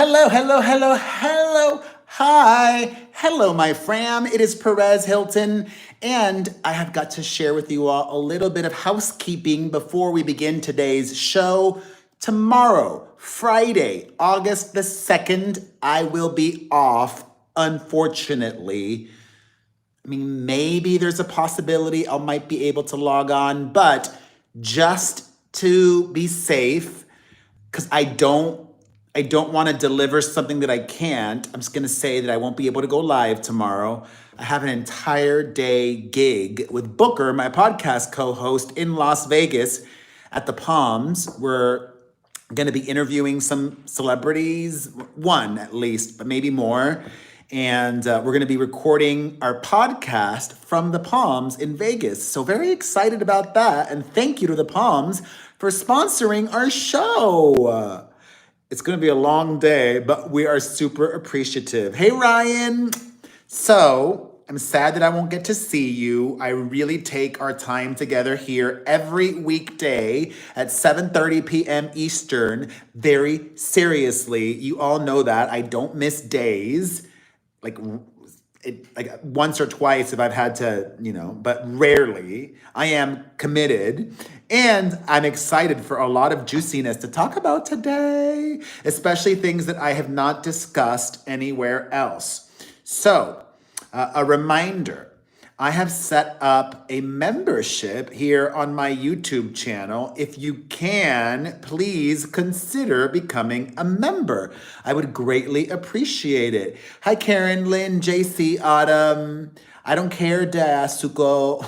Hello, hello, hello, hello. Hi. Hello, my fam. It is Perez Hilton, and I have got to share with you all a little bit of housekeeping before we begin today's show. Tomorrow, Friday, August the 2nd, I will be off, unfortunately. I mean, maybe there's a possibility I might be able to log on, but just to be safe, because I don't want to deliver something that I can't. I'm just going to say that I won't be able to go live tomorrow. I have an entire day gig with Booker, my podcast co-host in Las Vegas at the Palms. We're going to be interviewing some celebrities, one at least, but maybe more. And we're going to be recording our podcast from the Palms in Vegas. So very excited about that. And thank you to the Palms for sponsoring our show. It's going to be a long day, but we are super appreciative. Hey, Ryan. So I'm sad that I won't get to see you. I really take our time together here every weekday at 7:30 p.m. Eastern very seriously. You all know that. I don't miss days. Like once or twice if I've had to, but rarely. I am committed. And I'm excited for a lot of juiciness to talk about today, especially things that I have not discussed anywhere else. So, a reminder, I have set up a membership here on my YouTube channel. If you can, please consider becoming a member. I would greatly appreciate it. Hi, Karen, Lynn, JC, Autumn. I don't care, Suko.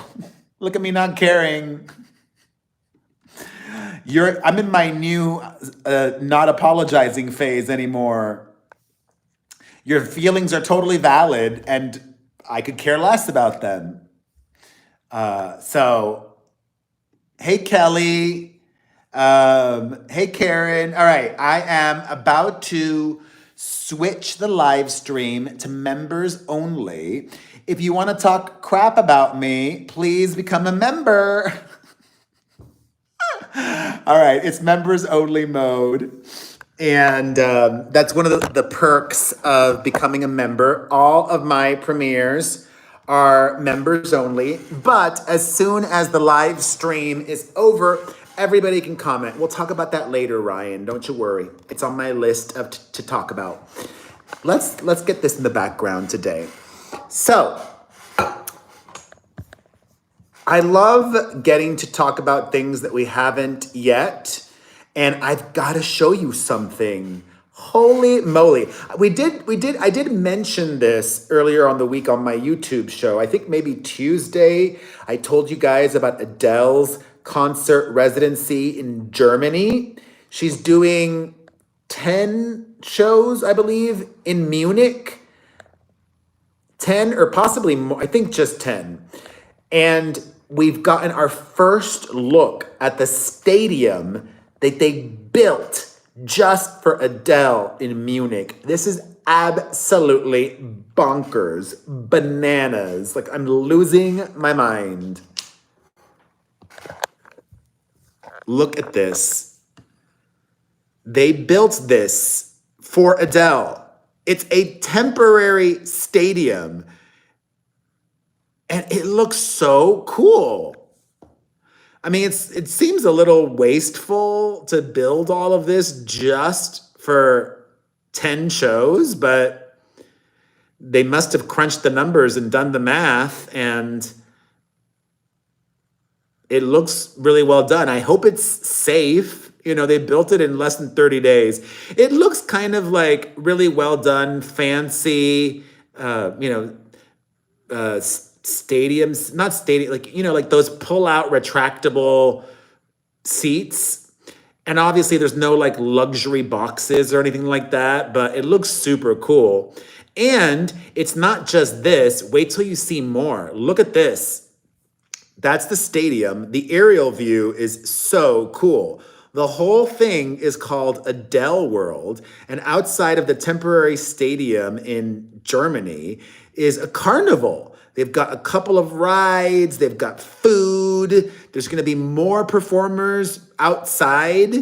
Look at me not caring. I'm in my new not apologizing phase anymore. Your feelings are totally valid, and I could care less about them. So, hey, Kelly. Hey, Karen. All right, I am about to switch the live stream to members only. If you want to talk crap about me, please become a member. All right, it's members only mode. And that's one of the perks of becoming a member. All of my premieres are members only. But as soon as the live stream is over, everybody can comment. We'll talk about that later, Ryan. Don't you worry. It's on my list of to talk about. Let's get this in the background today. So, I love getting to talk about things that we haven't yet, and I've got to show you something. Holy moly. I did mention this earlier on the week on my YouTube show. I think maybe Tuesday, I told you guys about Adele's concert residency in Germany. She's doing 10 shows, I believe, in Munich. 10 or possibly more, I think just 10. And we've gotten our first look at the stadium that they built just for Adele in Munich. This is absolutely bonkers, bananas. Like, I'm losing my mind. Look at this. They built this for Adele. It's a temporary stadium. And it looks so cool. I mean, it seems a little wasteful to build all of this just for 10 shows, but they must have crunched the numbers and done the math, and it looks really well done. I hope it's safe. They built it in less than 30 days. It looks kind of like really well done, fancy, stadiums, not stadium, like those pull-out retractable seats. And obviously there's no like luxury boxes or anything like that, but it looks super cool. And it's not just this. Wait till you see more. Look at this. That's the stadium. The aerial view is so cool. The whole thing is called Adele World, and outside of the temporary stadium in Germany is a carnival. They've got a couple of rides, they've got food, there's gonna be more performers outside.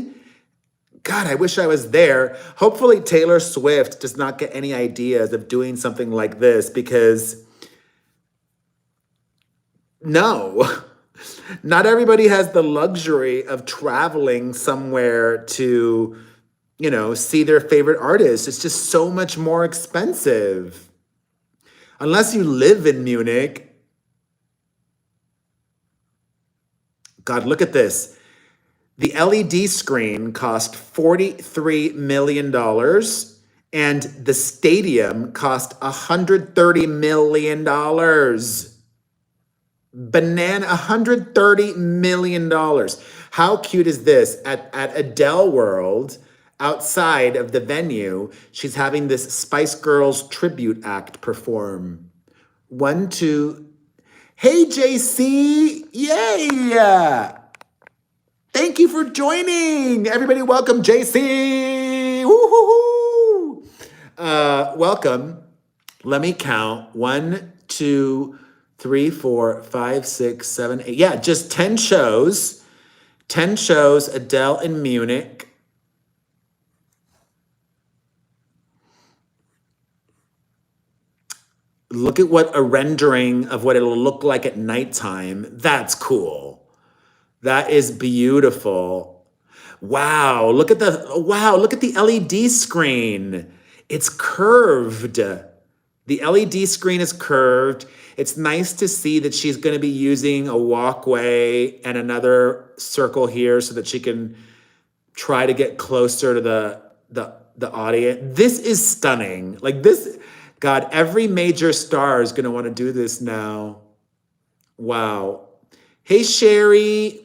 God, I wish I was there. Hopefully Taylor Swift does not get any ideas of doing something like this because no, not everybody has the luxury of traveling somewhere to, see their favorite artist. It's just so much more expensive. Unless you live in Munich. God, look at this. The LED screen cost $43 million dollars, and the stadium cost $130 million. Banana, $130 million. How cute is this? At Adele World, outside of the venue, she's having this Spice Girls tribute act perform. One, two. Hey, JC. Yay. Thank you for joining. Everybody, welcome JC. Woo-hoo-hoo. Welcome. Let me count. 1, 2, 3, 4, 5, 6, 7, 8. Yeah, just 10 shows. 10 shows, Adele in Munich. Look at what a rendering of what it'll look like at nighttime. That's cool. That is beautiful. Wow, look at the LED screen. It's curved. The LED screen is curved. It's nice to see that she's going to be using a walkway and another circle here so that she can try to get closer to the audience. This is stunning. Like this, God, every major star is going to want to do this now. Wow. Hey, Sherry.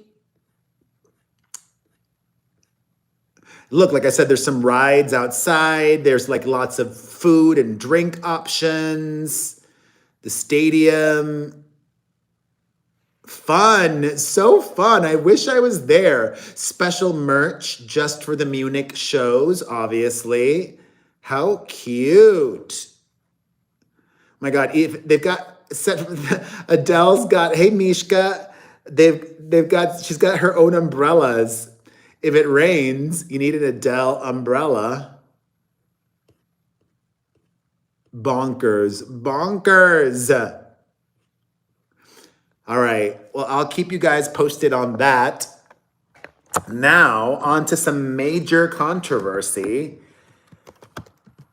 Look, like I said, there's some rides outside. There's like lots of food and drink options. The stadium. Fun. So fun. I wish I was there. Special merch just for the Munich shows, obviously. How cute. My God, if they've got Adele's got, hey Mishka, she's got her own umbrellas. If it rains, you need an Adele umbrella. Bonkers. All right. Well, I'll keep you guys posted on that. Now, on to some major controversy.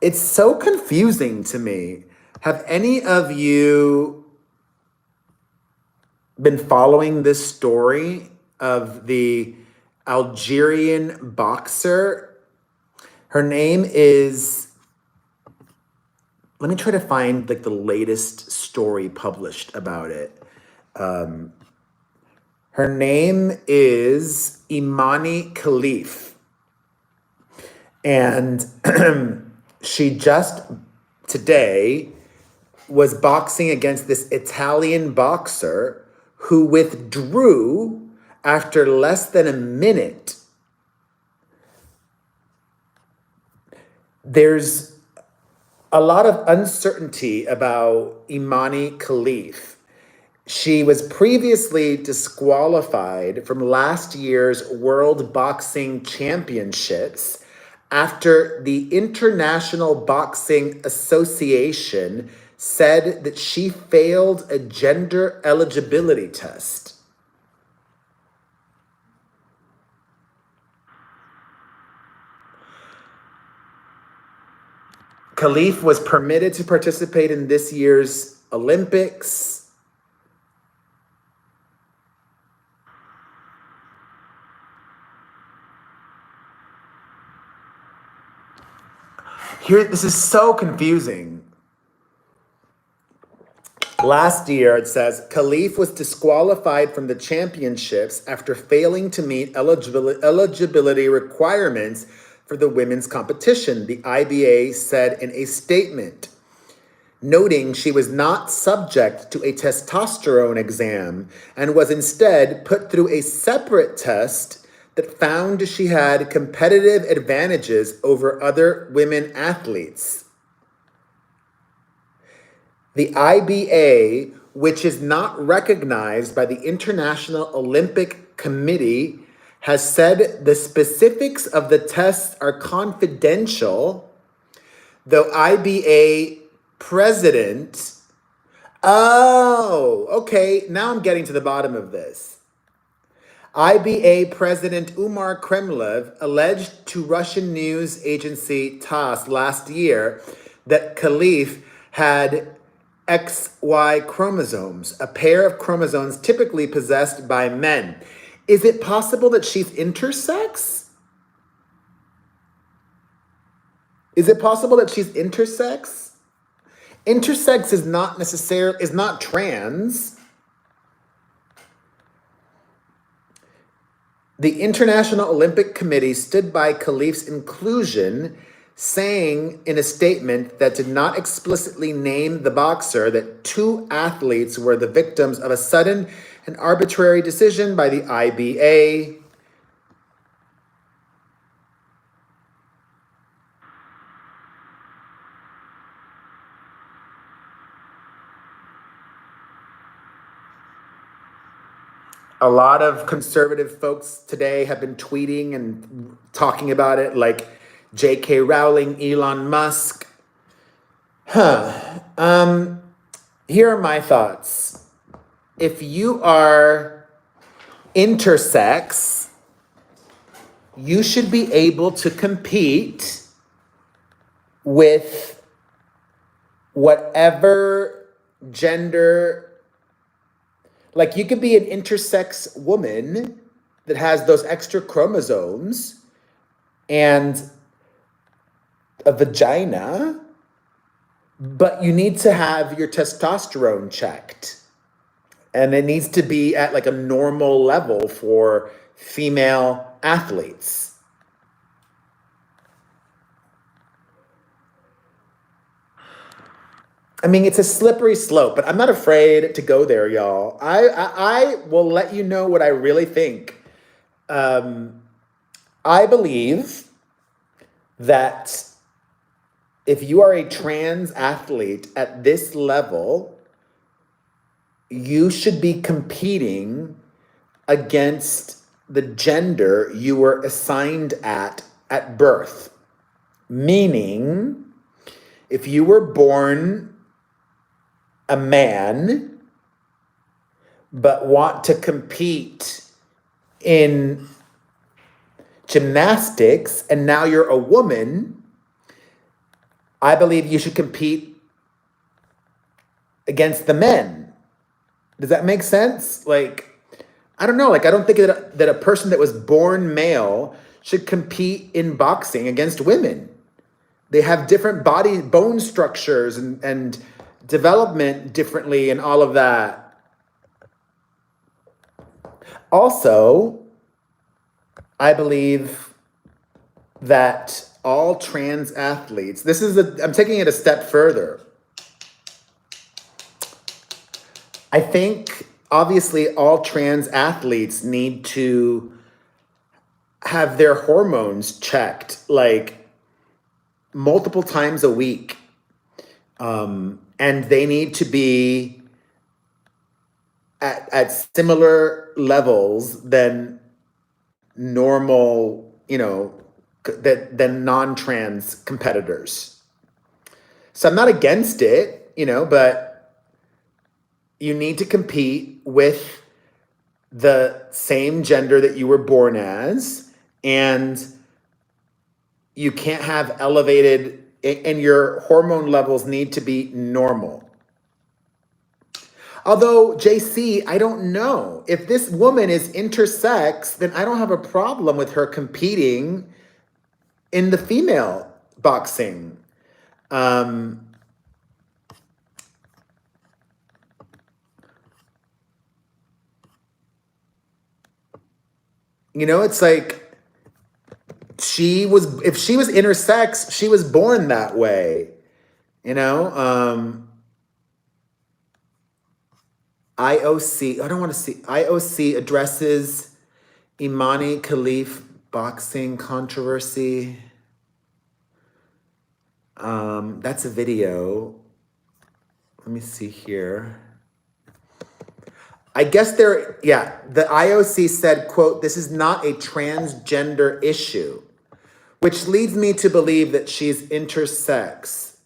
It's so confusing to me. Have any of you been following this story of the Algerian boxer? Her name is, let me try to find like the latest story published about it. Her name is Imani Khalif. And she just today was boxing against this Italian boxer who withdrew after less than a minute. There's a lot of uncertainty about Imani Khalif. She was previously disqualified from last year's World Boxing Championships after the International Boxing Association said that she failed a gender eligibility test. Khalif was permitted to participate in this year's Olympics. Here, this is so confusing. Last year, it says, Khalif was disqualified from the championships after failing to meet eligibility requirements for the women's competition, the IBA said in a statement, noting she was not subject to a testosterone exam and was instead put through a separate test that found she had competitive advantages over other women athletes. The IBA, which is not recognized by the International Olympic Committee, has said the specifics of the tests are confidential, though IBA president... Oh, okay. Now I'm getting to the bottom of this. IBA President Umar Kremlev alleged to Russian news agency TASS last year that Khalif had XY chromosomes, a pair of chromosomes typically possessed by men. Is it possible that she's intersex? Is it possible that she's intersex? Intersex is not trans. The International Olympic Committee stood by Khalif's inclusion, saying in a statement that did not explicitly name the boxer that two athletes were the victims of a sudden and arbitrary decision by the IBA. A lot of conservative folks today have been tweeting and talking about it, like J.K. Rowling, Elon Musk. Here are my thoughts. If you are intersex, you should be able to compete with whatever gender. Like, you could be an intersex woman that has those extra chromosomes and a vagina, but you need to have your testosterone checked. And it needs to be at like a normal level for female athletes. I mean, it's a slippery slope, but I'm not afraid to go there, y'all. I will let you know what I really think. I believe that if you are a trans athlete at this level, you should be competing against the gender you were assigned at birth. Meaning, if you were born a man, but want to compete in gymnastics, and now you're a woman, I believe you should compete against the men. Does that make sense? Like, I don't know. Like, I don't think that a person that was born male should compete in boxing against women. They have different bone structures and development differently and all of that. Also, I believe that all trans athletes, I'm taking it a step further. I think obviously all trans athletes need to have their hormones checked like multiple times a week. And they need to be at similar levels than normal, than non-trans competitors. So I'm not against it, but you need to compete with the same gender that you were born as, and you can't have elevated, and your hormone levels need to be normal. Although, JC, I don't know. If this woman is intersex, then I don't have a problem with her competing in the female boxing. It's like, if she was intersex, she was born that way, IOC, I don't want to see, IOC addresses Imani Khalif boxing controversy. That's a video. Let me see here. I guess the IOC said, quote, "This is not a transgender issue," which leads me to believe that she's intersex.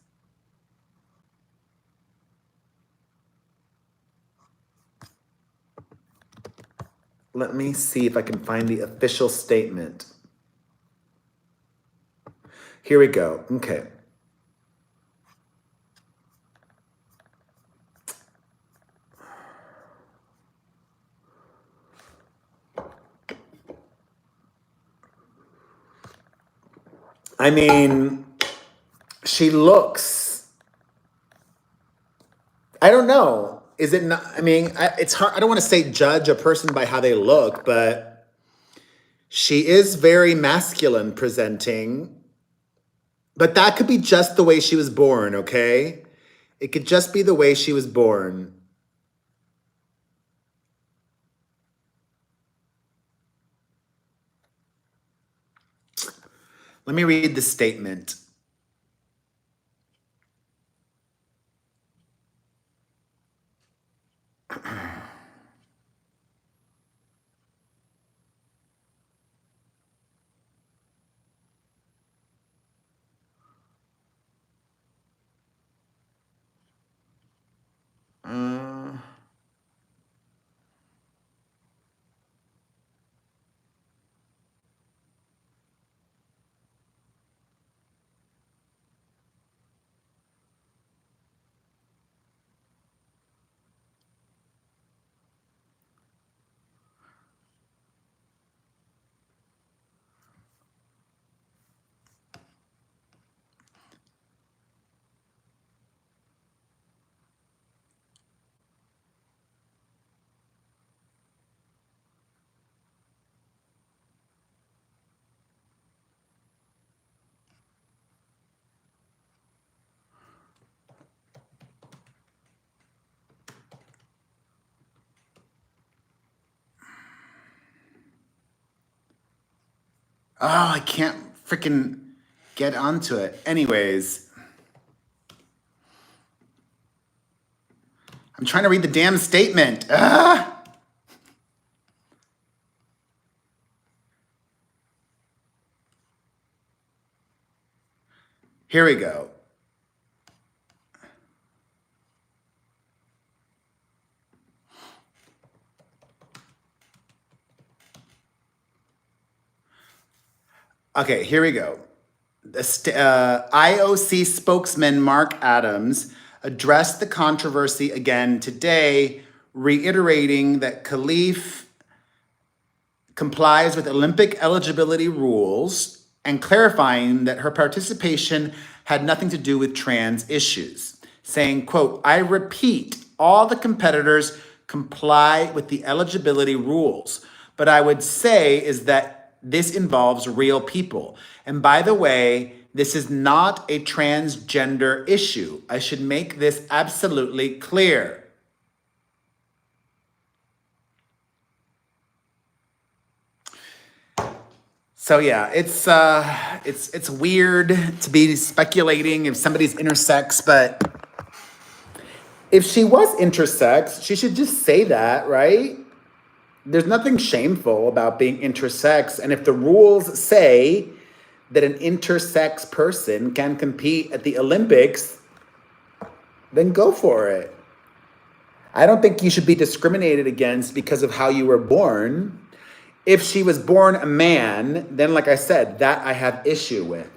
Let me see if I can find the official statement. Here we go. Okay. I mean, she looks, I don't know. Is it not? I mean, it's hard. I don't want to say judge a person by how they look, but she is very masculine presenting. But that could be just the way she was born, okay? It could just be the way she was born. Let me read the statement. Oh, I can't freaking get onto it. Anyways, I'm trying to read the damn statement. Here we go. Okay, here we go. The IOC spokesman Mark Adams addressed the controversy again today, reiterating that Khalif complies with Olympic eligibility rules and clarifying that her participation had nothing to do with trans issues, saying, quote, "I repeat, all the competitors comply with the eligibility rules. But I would say is that this involves real people. And by the way, this is not a transgender issue. I should make this absolutely clear." So yeah, it's weird to be speculating if somebody's intersex, but if she was intersex, she should just say that, right? There's nothing shameful about being intersex, and if the rules say that an intersex person can compete at the Olympics, then go for it. I don't think you should be discriminated against because of how you were born. If she was born a man, then like I said, that I have issue with.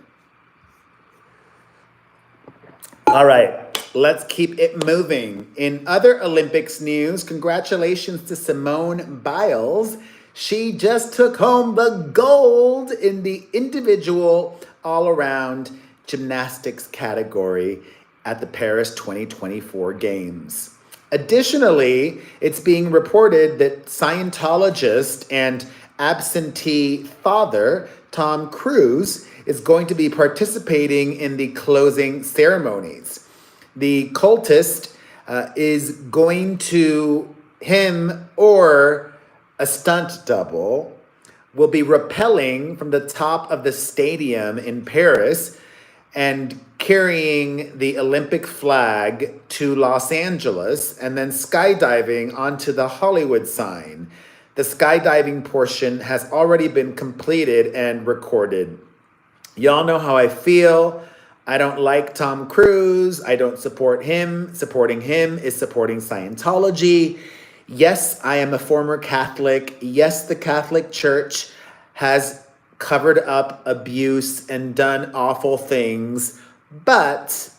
All right, let's keep it moving. In other Olympics news, congratulations to Simone Biles. She just took home the gold in the individual all-around gymnastics category at the Paris 2024 Games. Additionally, it's being reported that Scientologist and absentee father Tom Cruise is going to be participating in the closing ceremonies. The cultist is going to, him or a stunt double, will be rappelling from the top of the stadium in Paris and carrying the Olympic flag to Los Angeles and then skydiving onto the Hollywood sign. The skydiving portion has already been completed and recorded. Y'all know how I feel. I don't like Tom Cruise. I don't support him. Supporting him is supporting Scientology. Yes, I am a former Catholic. Yes, the Catholic Church has covered up abuse and done awful things, but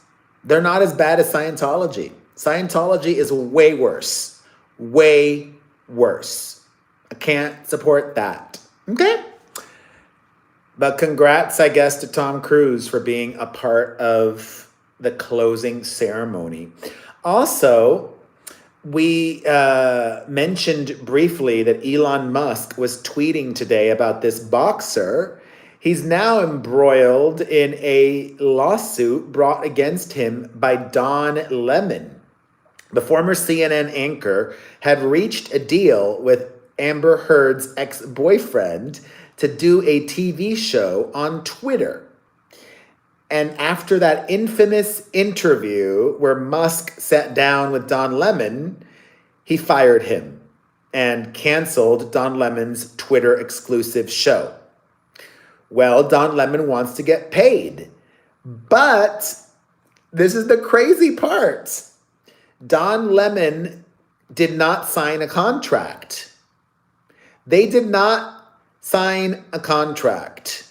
they're not as bad as Scientology. Scientology is way worse. Way worse. I can't support that. Okay? But congrats, I guess, to Tom Cruise for being a part of the closing ceremony. Also, we mentioned briefly that Elon Musk was tweeting today about this boxer. He's now embroiled in a lawsuit brought against him by Don Lemon. The former CNN anchor had reached a deal with Amber Heard's ex-boyfriend to do a TV show on Twitter. And after that infamous interview where Musk sat down with Don Lemon, he fired him and canceled Don Lemon's Twitter exclusive show. Well, Don Lemon wants to get paid. But this is the crazy part. Don Lemon did not sign a contract. They did not sign a contract.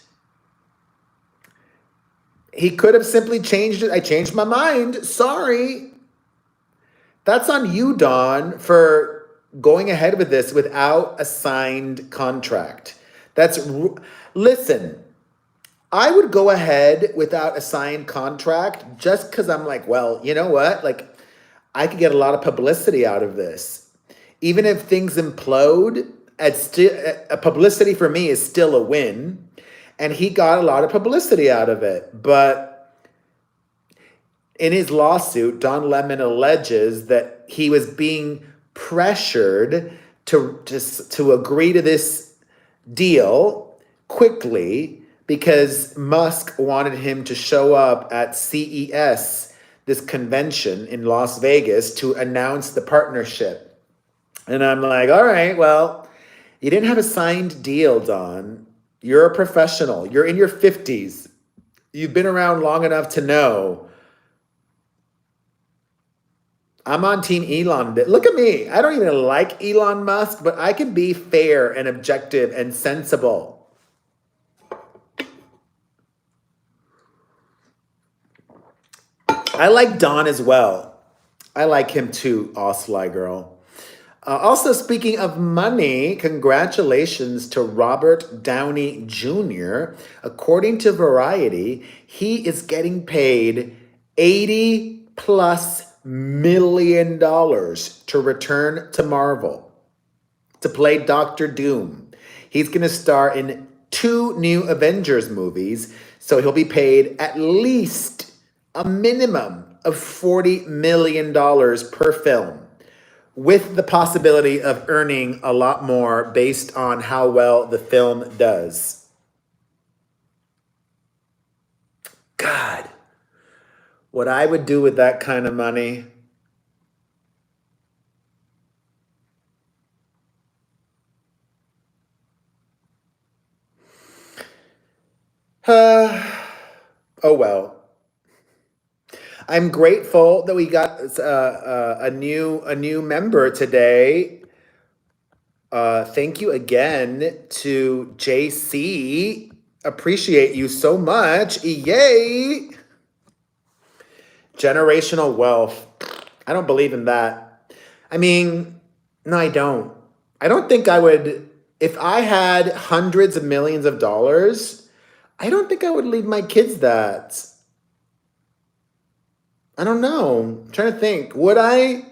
He could have simply changed it. I changed my mind. Sorry. That's on you, Don, for going ahead with this without a signed contract. Listen, I would go ahead without a signed contract just because I'm like, well, you know what? Like, I could get a lot of publicity out of this. Even if things implode, publicity for me is still a win. And he got a lot of publicity out of it. But in his lawsuit, Don Lemon alleges that he was being pressured to agree to this deal quickly because Musk wanted him to show up at CES, this convention in Las Vegas, to announce the partnership. And I'm like, all right, well, you didn't have a signed deal, Don. You're a professional. You're in your 50s. You've been around long enough to know. I'm on Team Elon. Look at me. I don't even like Elon Musk, but I can be fair and objective and sensible. I like Don as well. I like him too, Osly girl. Also, speaking of money, congratulations to Robert Downey Jr. According to Variety, he is getting paid $80+ million to return to Marvel, to play Doctor Doom. He's going to star in 2 new Avengers movies, so he'll be paid at least a minimum of $40 million per film, with the possibility of earning a lot more based on how well the film does. God, what I would do with that kind of money. Oh well. I'm grateful that we got a new member today. Thank you again to JC. Appreciate you so much. Yay! Generational wealth. I don't believe in that. I mean, no, I don't. I don't think I would, if I had hundreds of millions of dollars, I don't think I would leave my kids that. I don't know. I'm trying to think. Would I?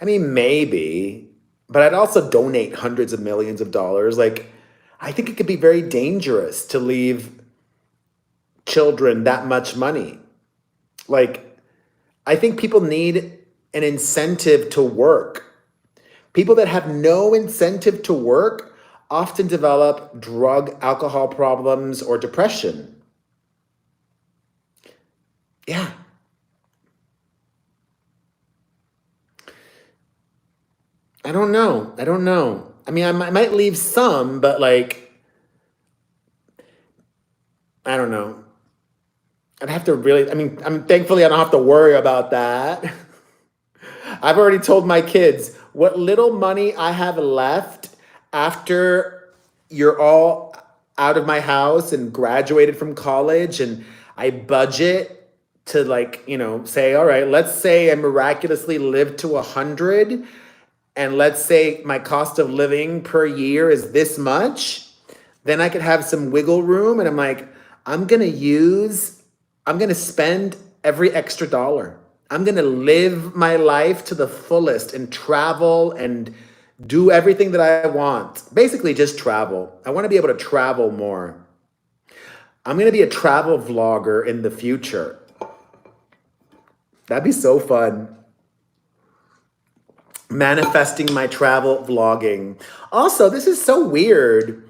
I mean, maybe. But I'd also donate hundreds of millions of dollars. Like, I think it could be very dangerous to leave children that much money. Like, I think people need an incentive to work. People that have no incentive to work often develop drug, alcohol problems, or depression. Yeah. I don't know. I don't know. I mean, I might leave some, but like, I don't know. I'd have to really, I mean, thankfully I don't have to worry about that. I've already told my kids what little money I have left after you're all out of my house and graduated from college, and I budget to, like, say, all right, let's say I miraculously live to 100, and let's say my cost of living per year is this much, then I could have some wiggle room. And I'm like, I'm gonna use, I'm gonna spend every extra dollar. I'm gonna live my life to the fullest and travel and do everything that I want. Basically, just travel. I wanna be able to travel more. I'm gonna be a travel vlogger in the future. That'd be so fun. Manifesting my travel vlogging. Also, this is so weird.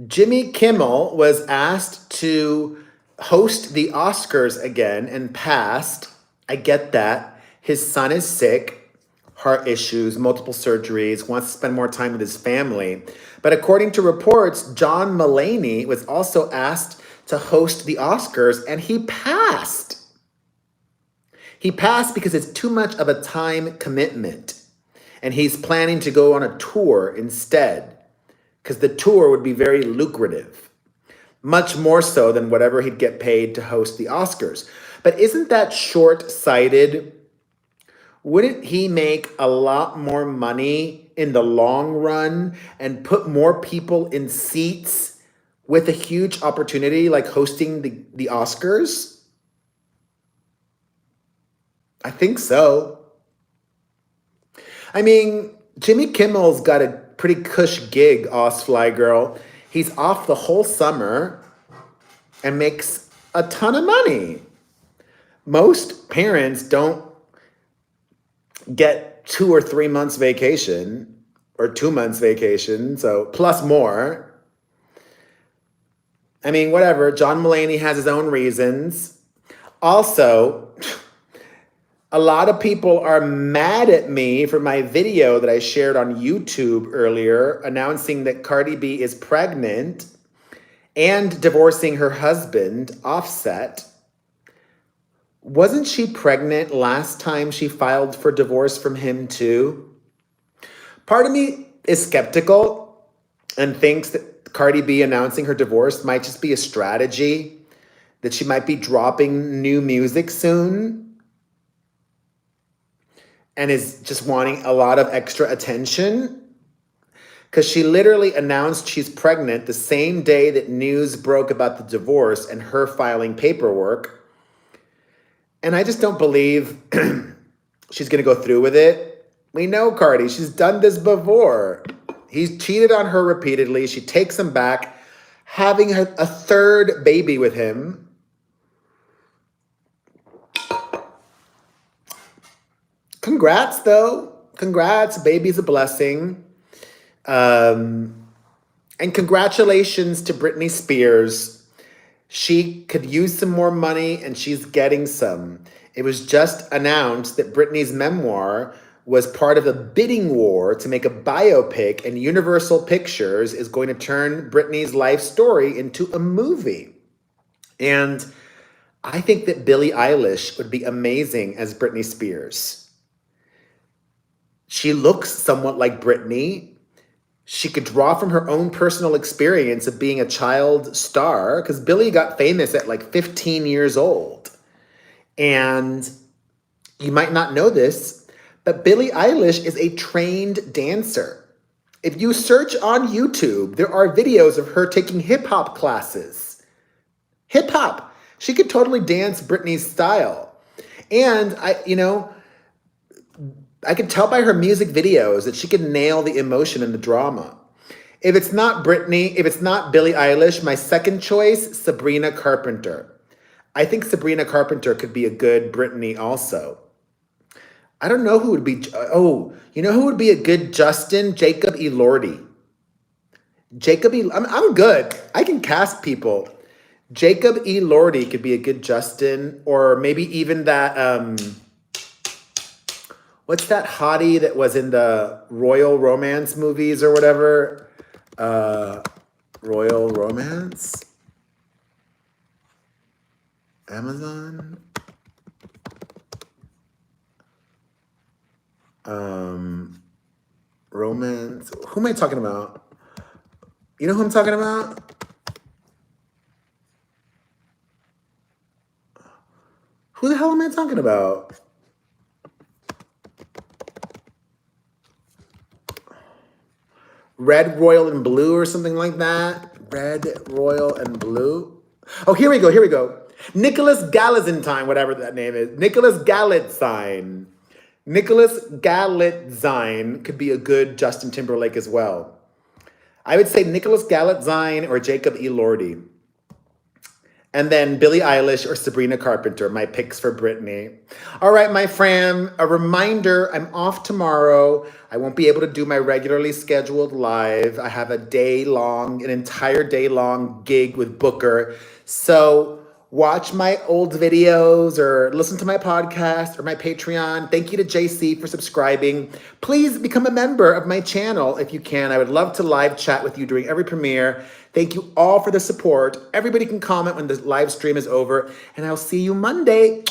Jimmy Kimmel was asked to host the Oscars again and passed. I get that. His son is sick, heart issues, multiple surgeries, wants to spend more time with his family. But according to reports, John Mulaney was also asked to host the Oscars and he passed. He passed because it's too much of a time commitment. And he's planning to go on a tour instead, because the tour would be very lucrative, much more so than whatever he'd get paid to host the Oscars. But isn't that short-sighted? Wouldn't he make a lot more money in the long run and put more people in seats with a huge opportunity like hosting the Oscars? I think so. I mean, Jimmy Kimmel's got a pretty cush gig, Osfly girl. He's off the whole summer and makes a ton of money. Most parents don't get 2 or 3 months vacation or 2 months vacation, so plus more. I mean, whatever. John Mulaney has his own reasons. Also, a lot of people are mad at me for my video that I shared on YouTube earlier announcing that Cardi B is pregnant and divorcing her husband, Offset. Wasn't she pregnant last time she filed for divorce from him too? Part of me is skeptical and thinks that Cardi B announcing her divorce might just be a strategy, that she might be dropping new music soon and is just wanting a lot of extra attention, because she literally announced she's pregnant the same day that news broke about the divorce and her filing paperwork. And I just don't believe she's going to go through with it. We know Cardi. She's done this before. He's cheated on her repeatedly. She takes him back, having a third baby with him. Congrats, though. Congrats. Baby's a blessing. And congratulations to Britney Spears. She could use some more money, and she's getting some. It was just announced that Britney's memoir was part of a bidding war to make a biopic, and Universal Pictures is going to turn Britney's life story into a movie. And I think that Billie Eilish would be amazing as Britney Spears. She looks somewhat like Britney. She could draw from her own personal experience of being a child star, because Billie got famous at like 15 years old. And you might not know this, but Billie Eilish is a trained dancer. If you search on YouTube, there are videos of her taking hip hop classes. Hip hop. She could totally dance Britney's style. And I could tell by her music videos that she can nail the emotion and the drama. If it's not Britney, if it's not Billie Eilish, my second choice, Sabrina Carpenter. I think Sabrina Carpenter could be a good Britney also. I don't know who would be, you know who would be a good Justin? Jacob Elordi. I'm good. I can cast people. Jacob E. Lordy could be a good Justin, or maybe even that, what's that hottie that was in the Royal Romance movies or whatever? Royal Romance? Amazon? Romance. Who am I talking about? You know who I'm talking about? Who the hell am I talking about? Red, Royal, and Blue or something like that. Red, Royal, and Blue. Oh, here we go. Here we go. Nicholas Galitzine, whatever that name is. Nicholas Galitzine. Nicholas Galitzine could be a good Justin Timberlake as well. I would say Nicholas Galitzine or Jacob E. Lordy. And then Billie Eilish or Sabrina Carpenter, my picks for Britney. All right, my fam, a reminder, I'm off tomorrow. I won't be able to do my regularly scheduled live. I have an entire day long gig with Booker. So watch my old videos or listen to my podcast or my Patreon. Thank you to JC for subscribing. Please become a member of my channel if you can. I would love to live chat with you during every premiere. Thank you all for the support. Everybody can comment when the live stream is over, and I'll see you Monday.